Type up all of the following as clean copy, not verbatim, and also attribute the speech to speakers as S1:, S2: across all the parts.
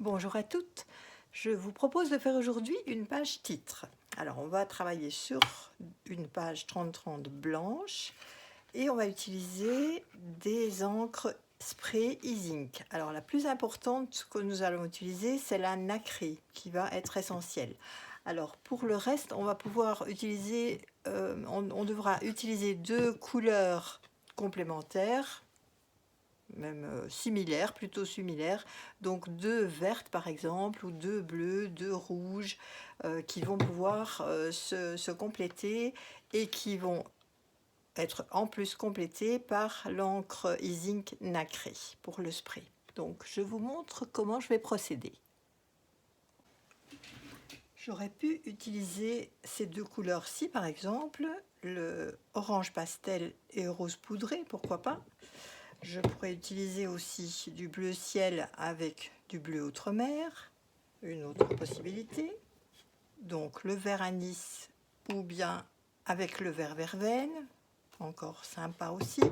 S1: Bonjour à toutes, je vous propose de faire aujourd'hui une page titre. Alors on va travailler sur une page 30-30 blanche et on va utiliser des encres spray e-ink. Alors la plus importante que nous allons utiliser, c'est la nacrée qui va être essentielle. Alors pour le reste, on va pouvoir utiliser, on devra utiliser deux couleurs complémentaires, même similaires, plutôt similaires, donc deux vertes par exemple, ou deux bleues, deux rouges, qui vont pouvoir se compléter et qui vont être en plus complétées par l'encre e-ink nacrée pour le spray. Donc je vous montre comment je vais procéder. J'aurais pu utiliser ces deux couleurs-ci par exemple, le orange pastel et rose poudré, pourquoi pas. Je pourrais utiliser aussi du bleu ciel avec du bleu outre-mer, une autre possibilité. Donc le vert anis ou bien avec le vert verveine, encore sympa aussi.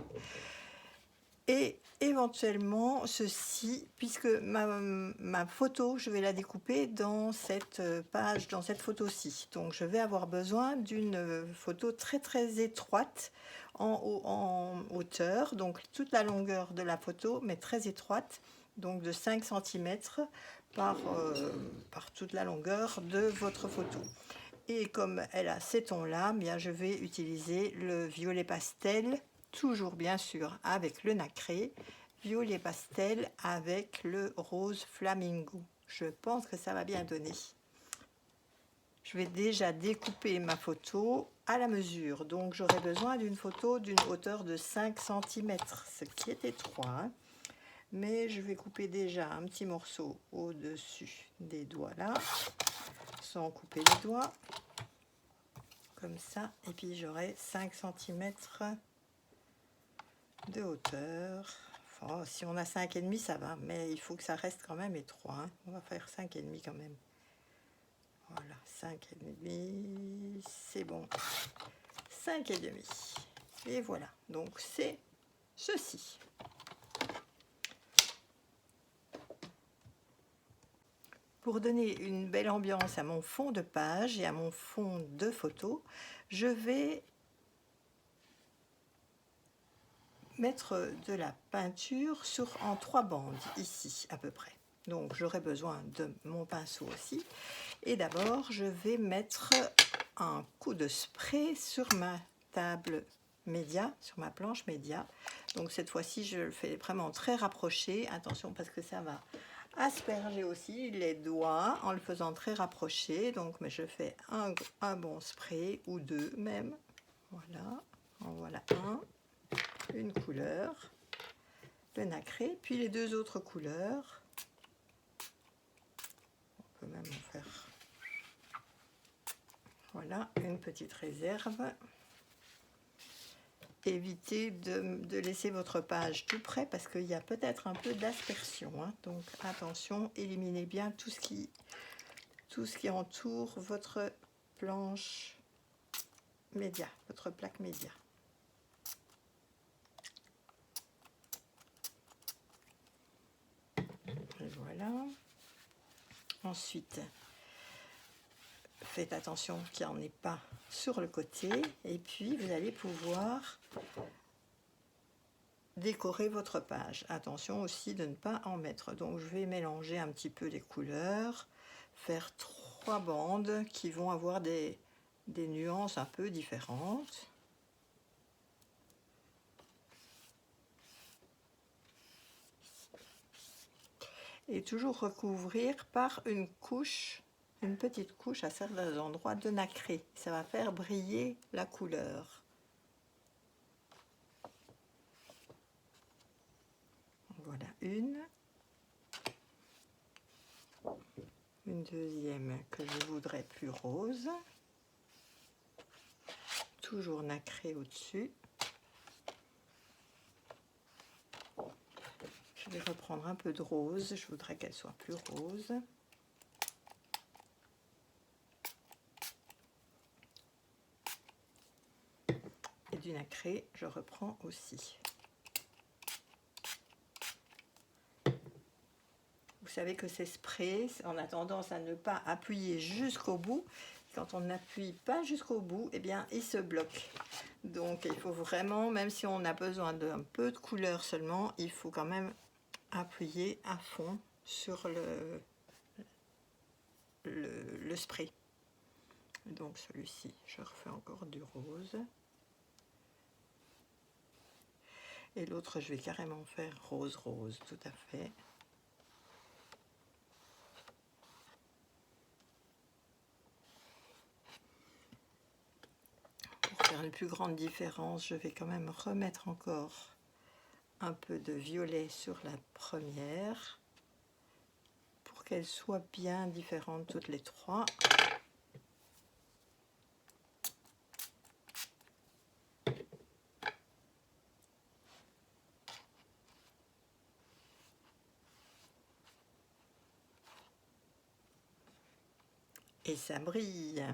S1: Et éventuellement ceci, puisque ma photo, je vais la découper dans cette page, dans cette photo-ci. Donc je vais avoir besoin d'une photo très très étroite en hauteur, donc toute la longueur de la photo, mais très étroite, donc de 5 cm par toute la longueur de votre photo. Et comme elle a ces tons-là, bien je vais utiliser le violet pastel, toujours bien sûr avec le nacré, violet pastel avec le rose flamingo. Je pense que ça va bien donner. Je vais déjà découper ma photo à la mesure, donc j'aurai besoin d'une photo d'une hauteur de 5 cm, ce qui est étroit, hein. Mais je vais couper déjà un petit morceau au-dessus des doigts là, sans couper les doigts. Comme ça, et puis j'aurai 5 cm de hauteur. Enfin, si on a 5,5 ça va, mais il faut que ça reste quand même étroit, hein. On va faire 5,5 quand même. Voilà, 5,5, c'est bon. 5,5. Et voilà, donc c'est ceci. Pour donner une belle ambiance à mon fond de page et à mon fond de photo, je vais mettre de la peinture en 3 bandes ici à peu près. Donc j'aurai besoin de mon pinceau aussi. Et d'abord je vais mettre un coup de spray sur ma table média, sur ma planche média. Donc cette fois-ci je le fais vraiment très rapproché. Attention parce que ça va asperger aussi les doigts en le faisant très rapproché. Donc mais je fais un bon spray ou deux même. Voilà, en voilà un. Une couleur, le nacré, puis les deux autres couleurs. On peut même en faire, voilà, une petite réserve. Évitez de laisser votre page tout près parce qu'il y a peut-être un peu d'aspersion, hein. Donc attention, éliminez bien tout ce qui entoure votre planche média, votre plaque média. Et voilà. Ensuite, faites attention qu'il n'y en ait pas sur le côté et puis vous allez pouvoir décorer votre page. Attention aussi de ne pas en mettre. Donc je vais mélanger un petit peu les couleurs, faire 3 bandes qui vont avoir des nuances un peu différentes. Et toujours recouvrir par une couche, une petite couche à certains endroits de nacré. Ça va faire briller la couleur. Voilà une deuxième que je voudrais plus rose, toujours nacré au-dessus. Je vais reprendre un peu de rose, je voudrais qu'elle soit plus rose. Et du nacré, je reprends aussi. Vous savez que ces sprays, on a tendance à ne pas appuyer jusqu'au bout. Quand on n'appuie pas jusqu'au bout, eh bien, il se bloque. Donc, il faut vraiment, même si on a besoin d'un peu de couleur seulement, il faut quand même appuyer à fond sur le spray. Donc, celui-ci, je refais encore du rose. Et l'autre, je vais carrément faire rose-rose, tout à fait. Pour faire une plus grande différence, je vais quand même remettre encore un peu de violet sur la première pour qu'elles soient bien différentes toutes les trois. Et ça brille.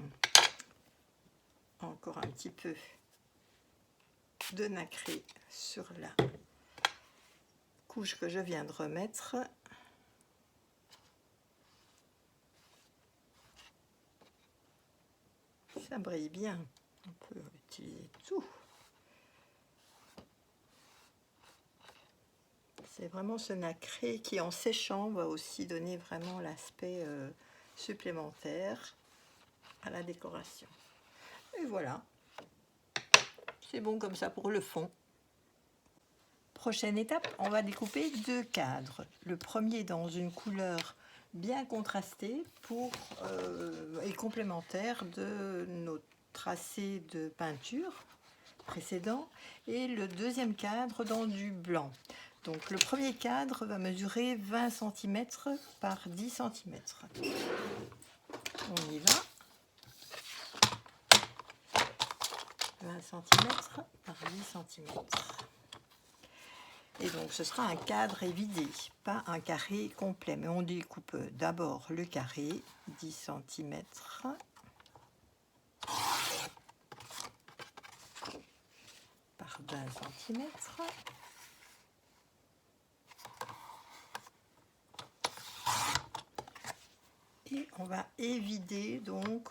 S1: Encore un petit peu de nacré sur la couche que je viens de remettre. Ça brille bien. On peut utiliser tout. C'est vraiment ce nacré qui, en séchant, va aussi donner vraiment l'aspect supplémentaire à la décoration. Et voilà. C'est bon comme ça pour le fond. Prochaine étape, on va découper deux cadres. Le premier dans une couleur bien contrastée et complémentaire de nos tracés de peinture précédents, et le deuxième cadre dans du blanc. Donc le premier cadre va mesurer 20 cm par 10 cm. On y va. 20 cm par 10 cm. Et donc ce sera un cadre évidé, pas un carré complet. Mais on découpe d'abord le carré, 10 cm. Par 20 cm. Et on va évider donc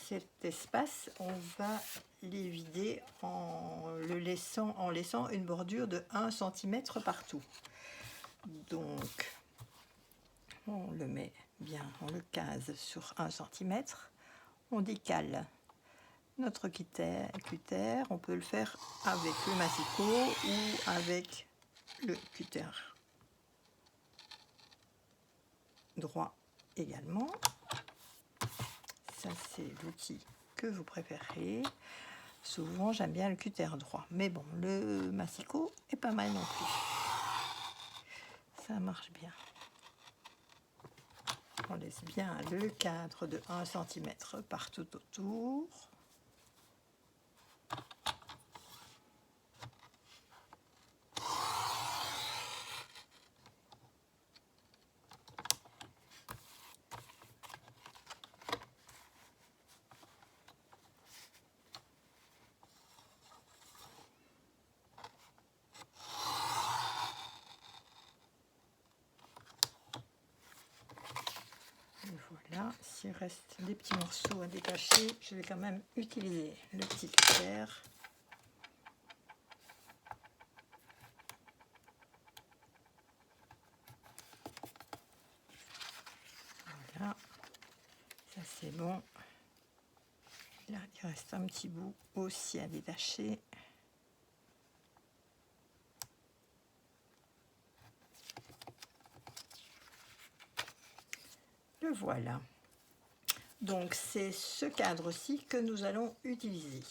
S1: cet espace, on va l'évider en laissant une bordure de 1 cm partout. Donc, on le met bien, on le case sur 1 cm. On décale notre cutter. On peut le faire avec le massicot ou avec le cutter droit également. Ça, c'est l'outil que vous préférez. Souvent, j'aime bien le cutter droit. Mais bon, le massicot est pas mal non plus. Ça marche bien. On laisse bien le cadre de 1 cm partout autour. Voilà, s'il reste des petits morceaux à détacher, je vais quand même utiliser le petit cutter. Voilà, ça c'est bon. Là, il reste un petit bout aussi à détacher. Le voilà. Donc c'est ce cadre-ci que nous allons utiliser.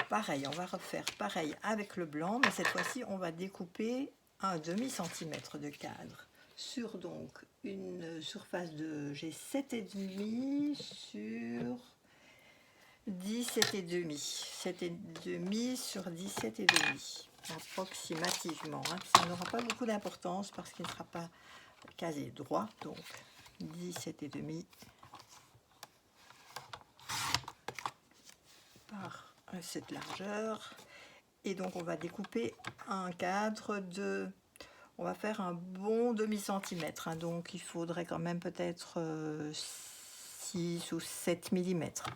S1: Pareil, on va refaire pareil avec le blanc, mais cette fois-ci on va découper un demi-centimètre de cadre sur donc une surface de, j'ai 7,5 sur 17,5. 7,5 sur 17,5 approximativement. Hein. Ça n'aura pas beaucoup d'importance parce qu'il ne sera pas casé droit, donc 17,5 par cette largeur. Et donc on va découper un cadre de On va faire un bon demi-centimètre, hein, donc il faudrait quand même peut-être 6 ou 7 millimètres.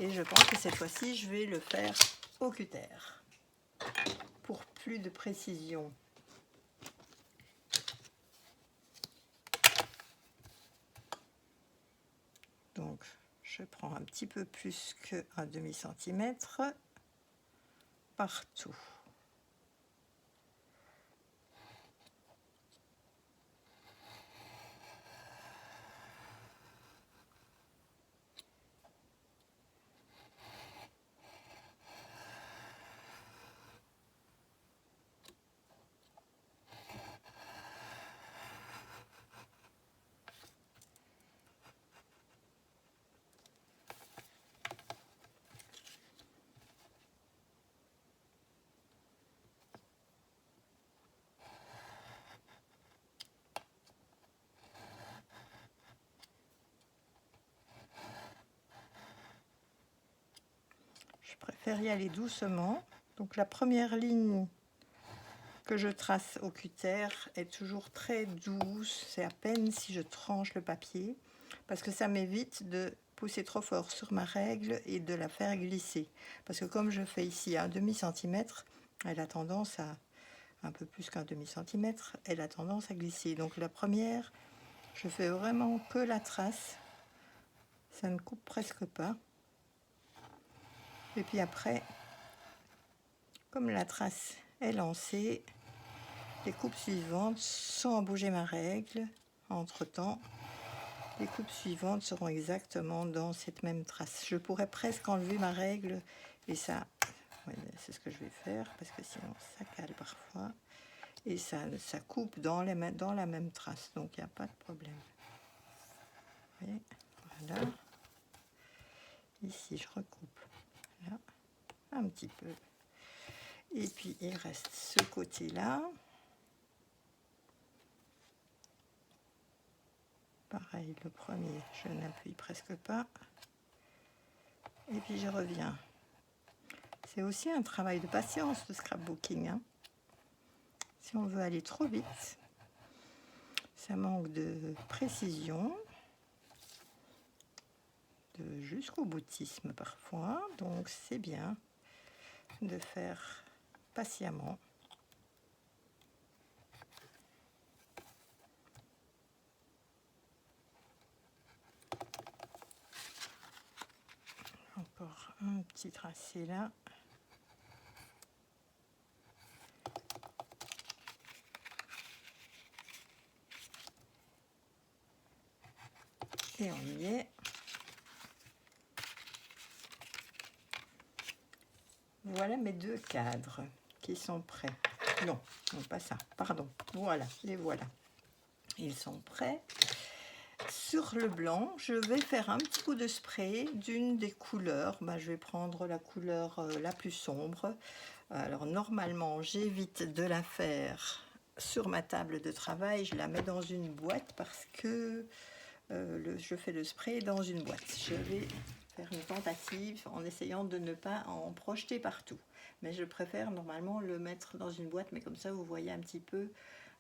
S1: Et je pense que cette fois-ci, je vais le faire au cutter pour plus de précision. Donc, je prends un petit peu plus qu'un demi-centimètre partout. Je préfère y aller doucement. Donc la première ligne que je trace au cutter est toujours très douce. C'est à peine si je tranche le papier, parce que ça m'évite de pousser trop fort sur ma règle et de la faire glisser. Parce que comme je fais ici un demi-centimètre, elle a tendance à, un peu plus qu'un demi-centimètre, elle a tendance à glisser. Donc la première, je fais vraiment que la trace. Ça ne coupe presque pas. Et puis après, comme la trace est lancée, les coupes suivantes, sans bouger ma règle, entre-temps, les coupes suivantes seront exactement dans cette même trace. Je pourrais presque enlever ma règle et ça, ouais, c'est ce que je vais faire parce que sinon ça cale parfois. Et ça coupe dans la même trace, donc il n'y a pas de problème. Et voilà. Ici, je recoupe là, un petit peu. Et puis, il reste ce côté-là. Pareil, le premier, je n'appuie presque pas. Et puis, je reviens. C'est aussi un travail de patience, le scrapbooking, hein. Si on veut aller trop vite, ça manque de précision, de jusqu'au boutisme parfois. Donc, c'est bien de faire patiemment. Encore un petit tracé là. Et on y est. Voilà mes deux cadres qui sont prêts. Non, non pas ça, pardon. Voilà, les voilà. Ils sont prêts. Sur le blanc, je vais faire un petit coup de spray d'une des couleurs. Je vais prendre la couleur la plus sombre. Alors normalement, j'évite de la faire sur ma table de travail. Je la mets dans une boîte parce que je fais le spray dans une boîte. Je vais faire une tentative en essayant de ne pas en projeter partout. Mais je préfère normalement le mettre dans une boîte, mais comme ça vous voyez un petit peu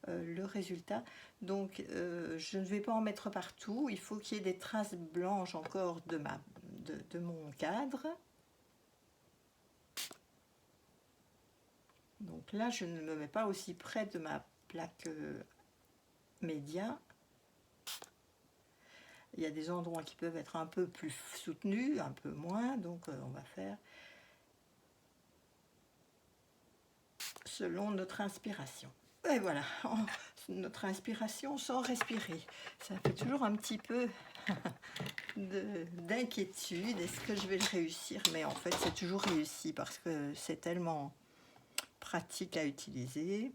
S1: le résultat. Donc je ne vais pas en mettre partout. Il faut qu'il y ait des traces blanches encore de mon cadre. Donc là, je ne me mets pas aussi près de ma plaque média. Il y a des endroits qui peuvent être un peu plus soutenus, un peu moins. Donc on va faire selon notre inspiration. Et voilà, notre inspiration sans respirer. Ça fait toujours un petit peu d'inquiétude. Est-ce que je vais le réussir? Mais en fait, c'est toujours réussi parce que c'est tellement pratique à utiliser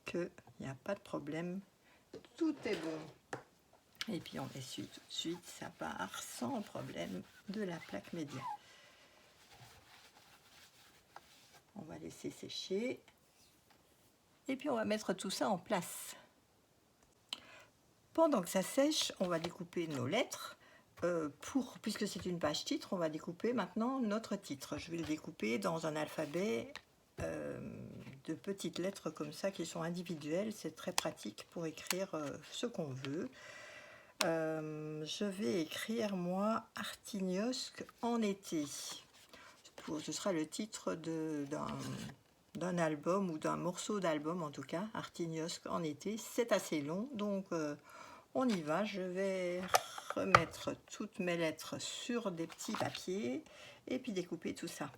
S1: qu'il n'y a pas de problème. Tout est bon. Et puis on essuie tout de suite, ça part sans problème de la plaque média. On va laisser sécher. Et puis on va mettre tout ça en place. Pendant que ça sèche, on va découper nos lettres. Puisque c'est une page titre, on va découper maintenant notre titre. Je vais le découper dans un alphabet de petites lettres comme ça qui sont individuelles. C'est très pratique pour écrire ce qu'on veut. Je vais écrire, moi, Artignosc en été. Ce sera le titre d'un album ou d'un morceau d'album, en tout cas, Artignosc en été. C'est assez long, donc on y va. Je vais remettre toutes mes lettres sur des petits papiers et puis découper tout ça.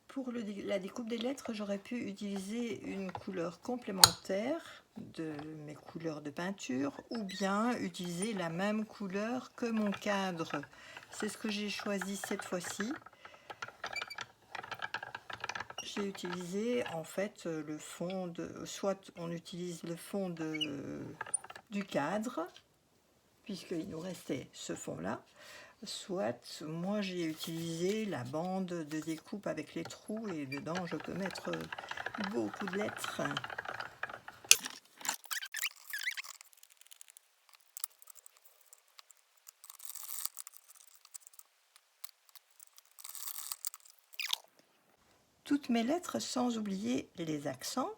S1: Pour la découpe des lettres, j'aurais pu utiliser une couleur complémentaire de mes couleurs de peinture ou bien utiliser la même couleur que mon cadre. C'est ce que j'ai choisi cette fois-ci. J'ai utilisé en fait le fond soit on utilise le fond du cadre, puisqu'il nous restait ce fond-là, soit moi j'ai utilisé la bande de découpe avec les trous et dedans je peux mettre beaucoup de lettres. Toutes mes lettres sans oublier les accents.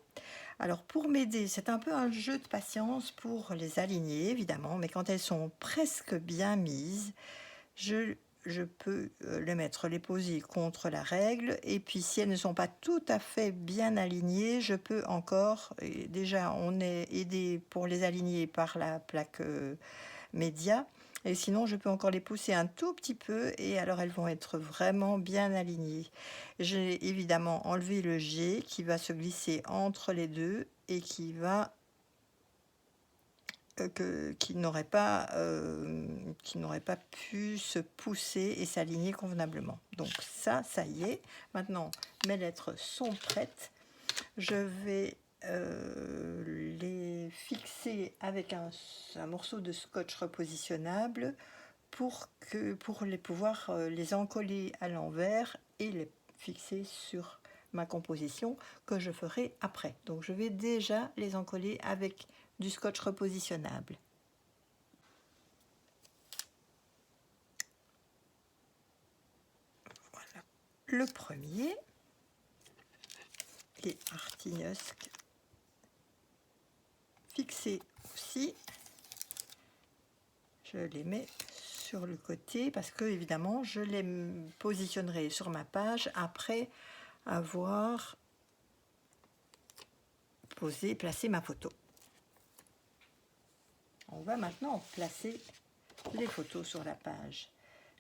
S1: Alors pour m'aider, c'est un peu un jeu de patience pour les aligner évidemment, mais quand elles sont presque bien mises, je peux les poser contre la règle, et puis si elles ne sont pas tout à fait bien alignées, je peux encore, déjà on est aidé pour les aligner par la plaque média, et sinon je peux encore les pousser un tout petit peu et alors elles vont être vraiment bien alignées. J'ai évidemment enlevé le G qui va se glisser entre les deux et qui va qui n'aurait pas pu se pousser et s'aligner convenablement. Donc ça y est. Maintenant, mes lettres sont prêtes. Je vais les fixer avec un morceau de scotch repositionnable pour pouvoir les encoller à l'envers et les fixer sur ma composition que je ferai après. Donc je vais déjà les encoller avec du scotch repositionnable. Voilà. Le premier est Artignosc, fixé aussi. Je les mets sur le côté parce que évidemment je les positionnerai sur ma page après avoir placé ma photo. On va maintenant placer les photos sur la page.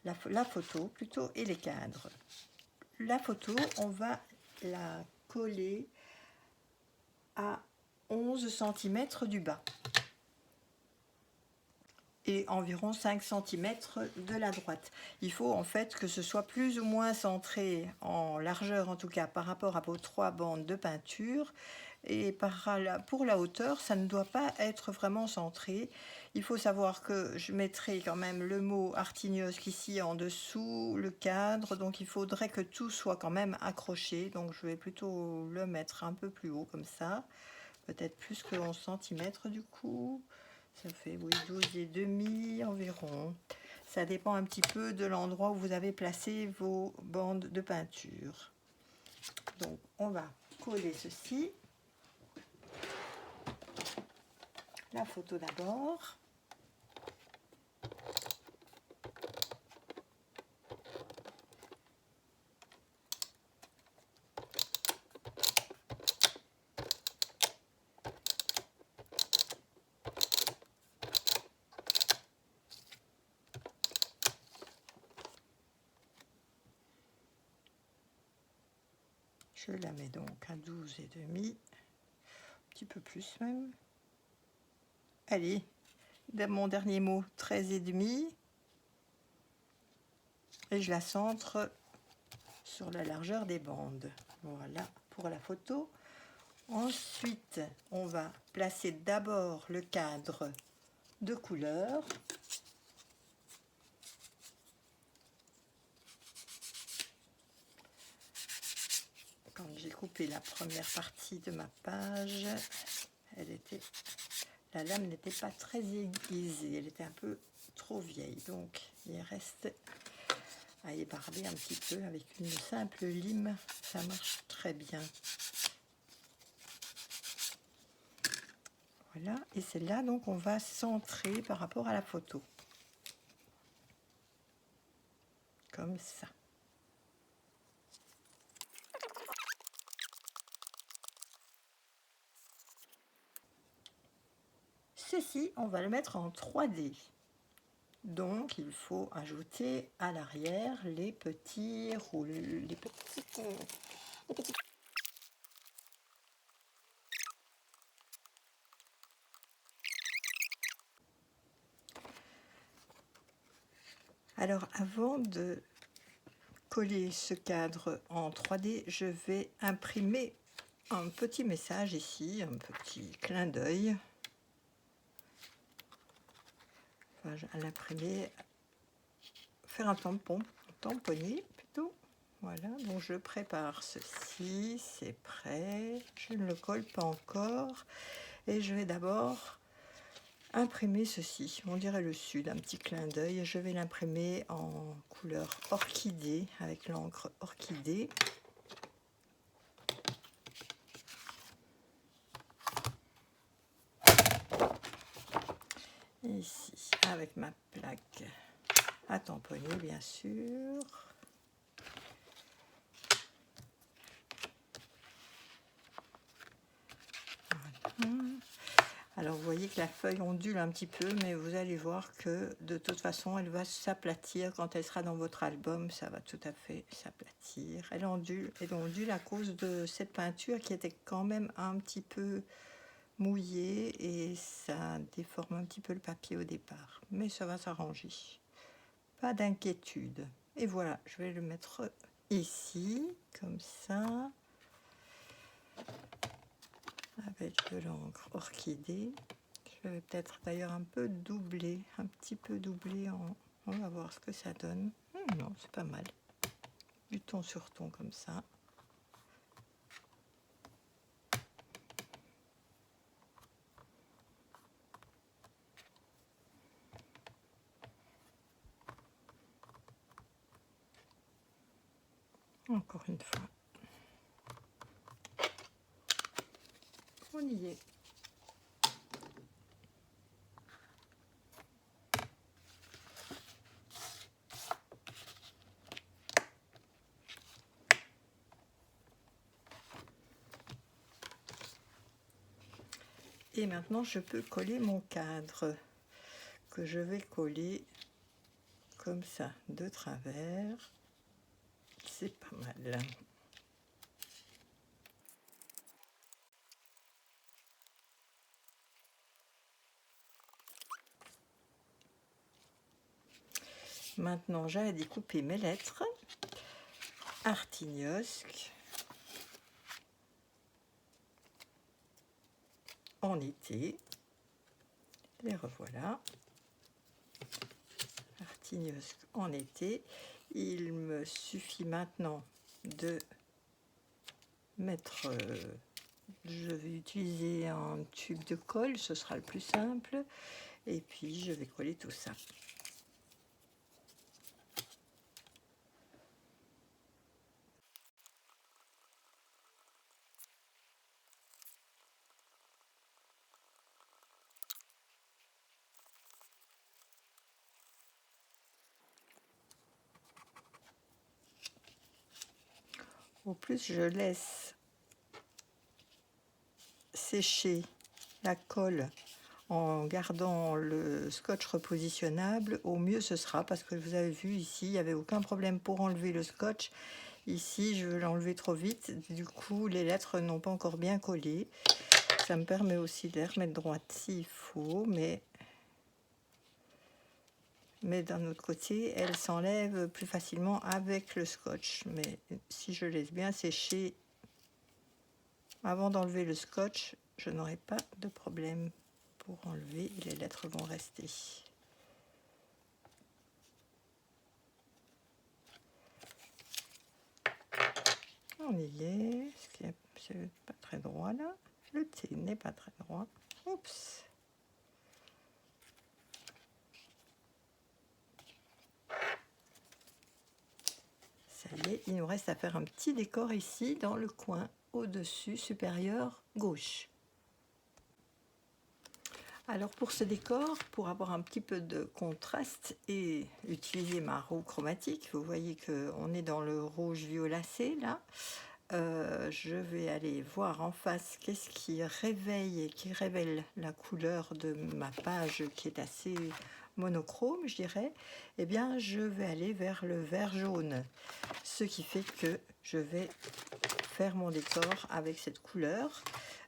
S1: La photo plutôt et les cadres. La photo, on va la coller à 11 cm du bas et environ 5 cm de la droite. Il faut en fait que ce soit plus ou moins centré en largeur, en tout cas par rapport à vos 3 bandes de peinture, et pour la hauteur ça ne doit pas être vraiment centré. Il faut savoir que je mettrai quand même le mot Artignosc ici en dessous le cadre, donc il faudrait que tout soit quand même accroché, donc je vais plutôt le mettre un peu plus haut comme ça, peut-être plus que 11 cm du coup. Ça fait, oui, 12,5 environ. Ça dépend un petit peu de l'endroit où vous avez placé vos bandes de peinture. Donc, on va coller ceci. La photo d'abord. Je la mets donc à 12,5, un petit peu plus même. Allez, mon dernier mot, 13,5. Et je la centre sur la largeur des bandes. Voilà pour la photo. Ensuite, on va placer d'abord le cadre de couleur. Quand j'ai coupé la première partie de ma page, la lame n'était pas très aiguisée, elle était un peu trop vieille, donc il reste à ébarber un petit peu avec une simple lime, ça marche très bien. Voilà, et celle-là, donc, on va centrer par rapport à la photo. Comme ça. Ceci, on va le mettre en 3D. Donc, il faut ajouter à l'arrière les petits rôles, les petits. Alors, avant de coller ce cadre en 3D, je vais imprimer un petit message ici, un petit clin d'œil. Enfin, à l'imprimer, faire un tampon, tamponner plutôt. Voilà, donc je prépare ceci, c'est prêt. Je ne le colle pas encore. Et je vais d'abord imprimer ceci. On dirait le sud, un petit clin d'œil. Je vais l'imprimer en couleur orchidée, avec l'encre orchidée. Ici, avec ma plaque à tamponner, bien sûr. Voilà. Alors vous voyez que la feuille ondule un petit peu, mais vous allez voir que de toute façon elle va s'aplatir quand elle sera dans votre album, ça va tout à fait s'aplatir. Elle ondule à cause de cette peinture qui était quand même un petit peu mouillée et ça déforme un petit peu le papier au départ, mais ça va s'arranger. Pas d'inquiétude. Et voilà, je vais le mettre ici, comme ça, avec de l'encre orchidée. Je vais peut-être d'ailleurs un peu doubler, un petit peu doubler. On va voir ce que ça donne. Non, c'est pas mal. Du ton sur ton comme ça. Encore une fois. On y est. Et maintenant, je peux coller mon cadre que je vais coller comme ça, de travers. C'est pas mal. Maintenant, j'ai à découper mes lettres. Artignosc. En été. Les revoilà. Artignosc en été. Il me suffit maintenant de mettre, je vais utiliser un tube de colle, ce sera le plus simple, et puis je vais coller tout ça. Au plus je laisse sécher la colle en gardant le scotch repositionnable, au mieux ce sera, parce que vous avez vu ici, il n'y avait aucun problème pour enlever le scotch. Ici, je veux l'enlever trop vite, du coup les lettres n'ont pas encore bien collé. Ça me permet aussi de les remettre droites s'il faut, mais d'un autre côté, elles s'enlèvent plus facilement avec le scotch. Mais si je laisse bien sécher avant d'enlever le scotch, je n'aurai pas de problème pour enlever et les lettres vont rester. On y est, ce qui est pas très droit là. Le T n'est pas très droit. Oups. Ça y est, il nous reste à faire un petit décor ici dans le coin au-dessus supérieur gauche. Alors pour ce décor, pour avoir un petit peu de contraste et utiliser ma roue chromatique, vous voyez qu'on est dans le rouge violacé là. Je vais aller voir en face qu'est-ce qui réveille et qui révèle la couleur de ma page qui est assez monochrome, je dirais. Eh bien, je vais aller vers le vert jaune, ce qui fait que je vais faire mon décor avec cette couleur.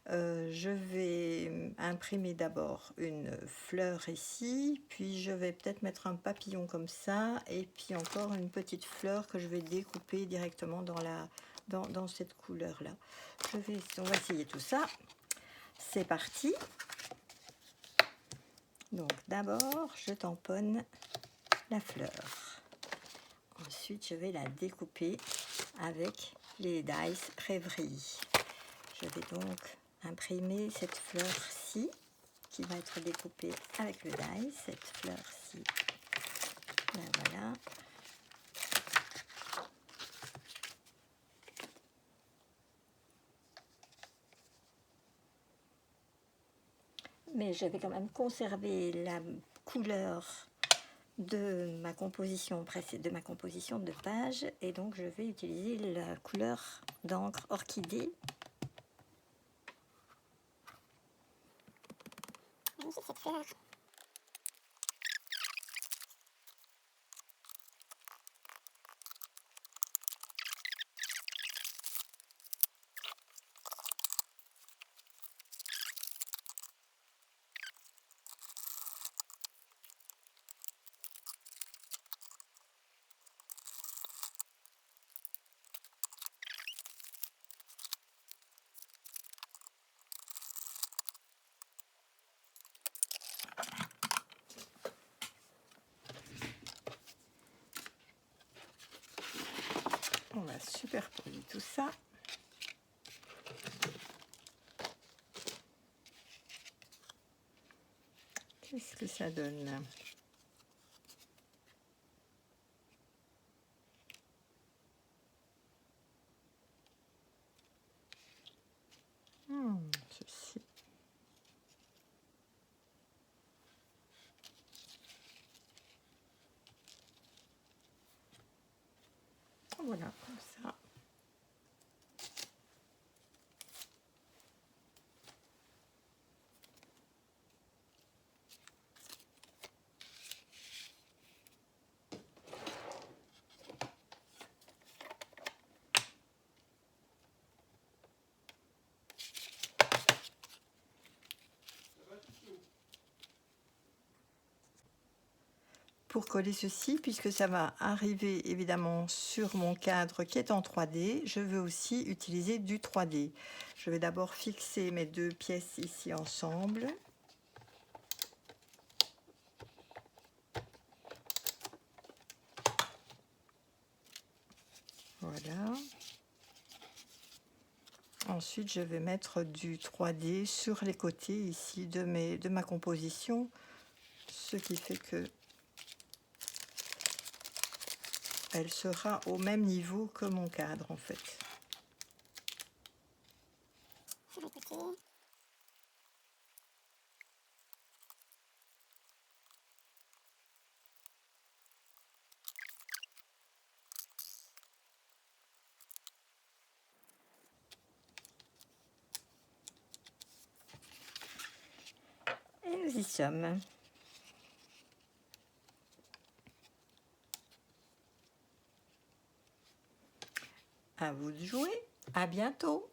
S1: Je vais imprimer d'abord une fleur ici, puis je vais peut-être mettre un papillon comme ça, et puis encore une petite fleur que je vais découper directement dans cette couleur-là. On va essayer tout ça. C'est parti. Donc d'abord, je tamponne la fleur. Ensuite, je vais la découper avec les dies Rêverie. Je vais donc imprimer cette fleur-ci qui va être découpée avec le die, cette fleur-ci. Voilà. Mais je vais quand même conserver la couleur de ma composition de page, et donc je vais utiliser la couleur d'encre orchidée. Cette fleur. On va superposer tout ça. Qu'est-ce que ça donne? Ceci. Voilà, comme ça. Pour coller ceci, puisque ça va arriver évidemment sur mon cadre qui est en 3D, je veux aussi utiliser du 3D. Je vais d'abord fixer mes deux pièces ici ensemble. Voilà. Ensuite, je vais mettre du 3D sur les côtés ici de ma composition, ce qui fait que elle sera au même niveau que mon cadre en fait. Sur les côtés. Et nous y sommes. À vous de jouer. À bientôt.